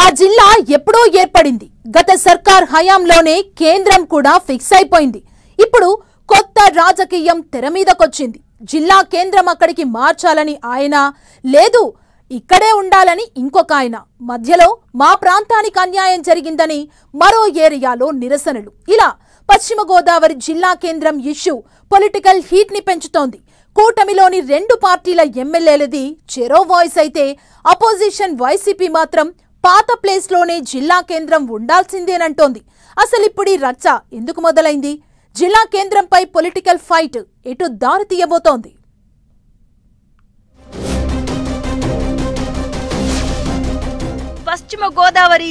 ఆ జిల్లా ఎప్పుడో ఏర్పడింది. గత సర్కార్ హయాంలోనే కేంద్రం కూడా ఫిక్స్ అయిపోయింది. ఇప్పుడు కొత్త రాజకీయం తెర మీదకొచ్చింది. జిల్లా కేంద్రం అక్కడికి మార్చాలని ఆయన, లేదు ఇక్కడే ఉండాలని ఇంకొక ఆయన, మధ్యలో మా ప్రాంతానికి అన్యాయం జరిగిందని మరో ఏరియాలో నిరసనలు. ఇలా పశ్చిమ గోదావరి జిల్లా కేంద్రం ఇష్యూ పొలిటికల్ హీట్ ని పెంచుతోంది. కూటమిలోని రెండు పార్టీల ఎమ్మెల్యేలది చెరో వాయిస్ అయితే, అపోజిషన్ వైసీపీ మాత్రం పాత ప్లేస్ లోనే జిల్లా కేంద్రం ఉండాల్సిందేనంటోంది. అసలిప్పుడు ఈ రచ్చ ఎందుకు మొదలైంది? జిల్లా కేంద్రంపై పొలిటికల్ ఫైట్ ఎటు దారి తీయబోతోంది? పశ్చిమ గోదావరి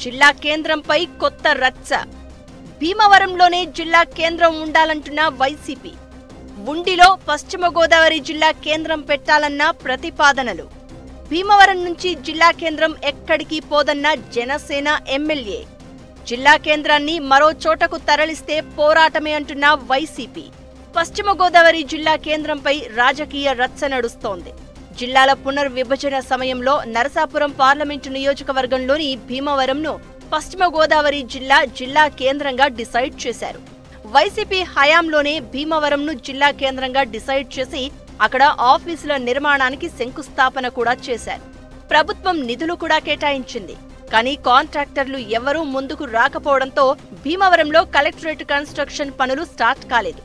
జిల్లా కేంద్రంపై కొత్త రచ్చ. భీమవరంలోనే జిల్లా కేంద్రం ఉండాలంటున్న వైసీపీ, ఉండిలో పశ్చిమ గోదావరి జిల్లా కేంద్రం పెట్టాలన్న ప్రతిపాదనలు. భీమవరం నుంచి జిల్లా కేంద్రం ఎక్కడికి పోదన్న జనసేన ఎమ్మెల్యే, జిల్లా కేంద్రాన్ని మరో చోటకు తరలిస్తే పోరాటమే అంటున్న వైసీపీ. పశ్చిమ గోదావరి జిల్లా కేంద్రంపై రాజకీయ రచ్చ నడుస్తోంది. జిల్లాల పునర్విభజన సమయంలో నరసాపురం పార్లమెంటు నియోజకవర్గంలోని భీమవరంను పశ్చిమ గోదావరి జిల్లా కేంద్రంగా డిసైడ్ చేశారు. వైసీపీ హయాంలోనే భీమవరంను జిల్లా కేంద్రంగా డిసైడ్ చేసి అక్కడ ఆఫీసుల నిర్మాణానికి శంకుస్థాపన కూడా చేశారు. ప్రభుత్వం నిధులు కూడా కేటాయించింది. కానీ కాంట్రాక్టర్లు ఎవరూ ముందుకు రాకపోవడంతో భీమవరంలో కలెక్టరేట్ కన్స్ట్రక్షన్ పనులు స్టార్ట్ కాలేదు.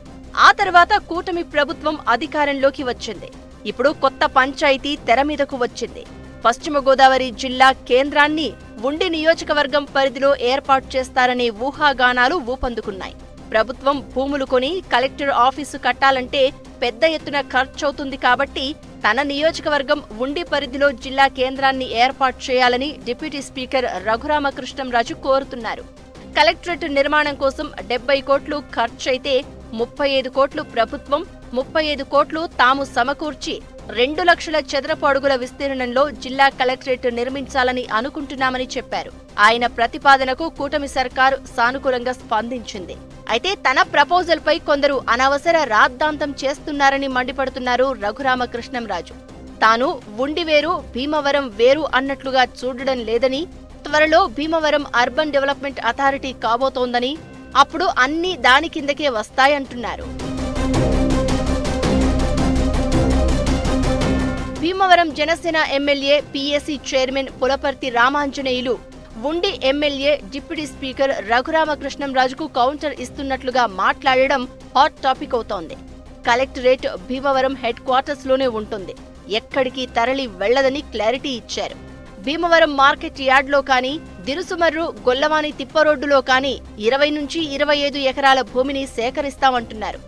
ఆ తర్వాత కూటమి ప్రభుత్వం అధికారంలోకి వచ్చింది. ఇప్పుడు కొత్త పంచాయతీ తెర మీదకు వచ్చింది. పశ్చిమ గోదావరి జిల్లా కేంద్రాన్ని ఉండి నియోజకవర్గం పరిధిలో ఏర్పాటు చేస్తారనే ఊహాగానాలు ఊపందుకున్నాయి. ప్రభుత్వం భూములు కొని కలెక్టర్ ఆఫీసు కట్టాలంటే పెద్ద ఎత్తున ఖర్చవుతుంది కాబట్టి తన నియోజకవర్గం ఉండి పరిధిలో జిల్లా కేంద్రాన్ని ఏర్పాటు చేయాలని డిప్యూటీ స్పీకర్ రఘురామకృష్ణంరాజు కోరుతున్నారు. కలెక్టరేట్ నిర్మాణం కోసం 70 కోట్లు ఖర్చయితే 35 కోట్లు ప్రభుత్వం, 35 కోట్లు తాము సమకూర్చి 2 లక్షల చదరపు అడుగుల విస్తీర్ణంలో జిల్లా కలెక్టరేట్ నిర్మించాలని అనుకుంటున్నామని చెప్పారు. ఆయన ప్రతిపాదనకు కూటమి సర్కారు సానుకూలంగా స్పందించింది. అయితే తన ప్రపోజల్ పై కొందరు అనవసర రాద్ధాంతం చేస్తున్నారని మండిపడుతున్నారు రఘురామకృష్ణంరాజు. తాను ఉండి వేరు, భీమవరం వేరు అన్నట్లుగా చూడడం లేదని, త్వరలో భీమవరం అర్బన్ డెవలప్మెంట్ అథారిటీ కాబోతోందని, అప్పుడు అన్ని దాని కిందకే వస్తాయంటున్నారు. Bhimavaram Janasena MLA PAC chairman Pulaparthi Ramanjaneyulu Undi MLA deputy speaker రఘురామకృష్ణంరాజుకు కౌంటర్ ఇస్తున్నట్లుగా మాట్లాడడం హాట్ టాపిక్ అవుతోంది. కలెక్టరేట్ భీమవరం హెడ్ క్వార్టర్స్ లోనే ఉంటుంది, ఎక్కడికి తరలి వెళ్లదని క్లారిటీ ఇచ్చారు. భీమవరం మార్కెట్ యార్డ్లో కానీ, దిరుసుమర్రు గొల్లవాని తిప్పరోడ్డులో కానీ 20 నుంచి 25 ఎకరాల భూమిని సేకరిస్తామంటున్నారు.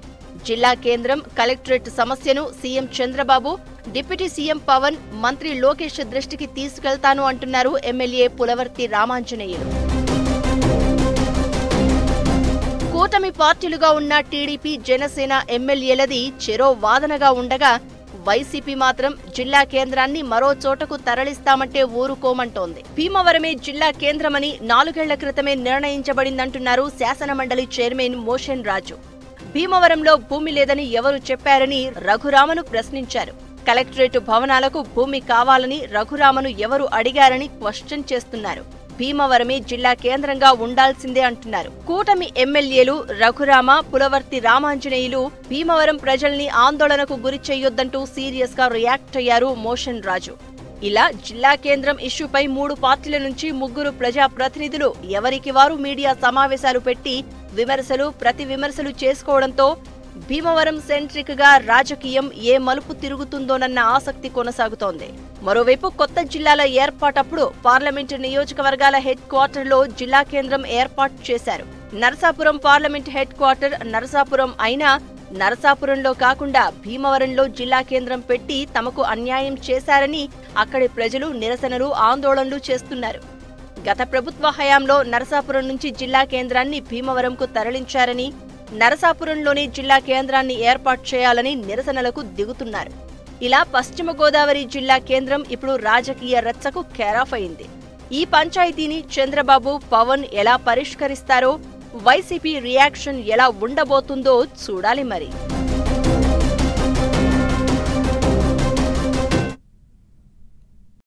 జిల్లా కేంద్రం, కలెక్టరేట్ సమస్యను CM Chandrababu, deputy CM Pawan, మంత్రి లోకేష్ దృష్టికి తీసుకెళ్తాను అంటున్నారు ఎమ్మెల్యే పులవర్తి రామాంజనేయులు. కూటమి పార్టీలుగా ఉన్న టీడీపీ, జనసేన ఎమ్మెల్యేలది చెరో వాదనగా ఉండగా, వైసీపీ మాత్రం జిల్లా కేంద్రాన్ని మరో చోటకు తరలిస్తామంటే ఊరుకోమంటోంది. భీమవరమే జిల్లా కేంద్రమని 4 ఏళ్ల క్రితమే నిర్ణయించబడిందంటున్నారు శాసనమండలి చైర్మన్ మోషన్ రాజు. భీమవరంలో భూమి లేదని ఎవరు చెప్పారని రఘురామను ప్రశ్నించారు. కలెక్టరేట్ భవనాలకు భూమి కావాలని రఘురామను ఎవరు అడిగారని క్వశ్చన్ చేస్తున్నారు. భీమవరమే జిల్లా కేంద్రంగా ఉండాల్సిందే అంటున్నారు. కూటమి ఎమ్మెల్యేలు రఘురామ, పులవర్తి రామాంజనేయులు భీమవరం ప్రజల్ని ఆందోళనకు గురి చేయొద్దంటూ సీరియస్ గా రియాక్ట్ అయ్యారు మోషన్ రాజు. ఇలా జిల్లా కేంద్రం ఇష్యూపై 3 పార్టీల నుంచి 3 ప్రజాప్రతినిధులు ఎవరికి వారు మీడియా సమావేశాలు పెట్టి ప్రతి విమర్శలు చేసుకోవడంతో భీమవరం సెంట్రిక్ గా రాజకీయం ఏ మలుపు తిరుగుతుందోనన్న ఆసక్తి కొనసాగుతోంది. మరోవైపు కొత్త జిల్లాల ఏర్పాటప్పుడు పార్లమెంటు నియోజకవర్గాల హెడ్ క్వార్టర్లో జిల్లా కేంద్రం ఏర్పాటు చేశారు. Narasapuram parliament head quarter Narasapuram అయినా, నరసాపురంలో కాకుండా భీమవరంలో జిల్లా కేంద్రం పెట్టి తమకు అన్యాయం చేశారని అక్కడి ప్రజలు నిరసనలు, ఆందోళనలు చేస్తున్నారు. గత ప్రభుత్వ హయాంలో నరసాపురం నుంచి జిల్లా కేంద్రాన్ని భీమవరంకు తరలించారని, నరసాపురంలోని జిల్లా కేంద్రాన్ని ఏర్పాటు చేయాలని నిరసనలకు దిగుతున్నారు. ఇలా పశ్చిమ గోదావరి జిల్లా కేంద్రం ఇప్పుడు రాజకీయ రచ్చకు కేరాఫ్ అయింది. ఈ పంచాయతీని చంద్రబాబు, పవన్ ఎలా పరిష్కరిస్తారో, వైసీపీ రియాక్షన్ ఎలా ఉండబోతుందో చూడాలి మరి.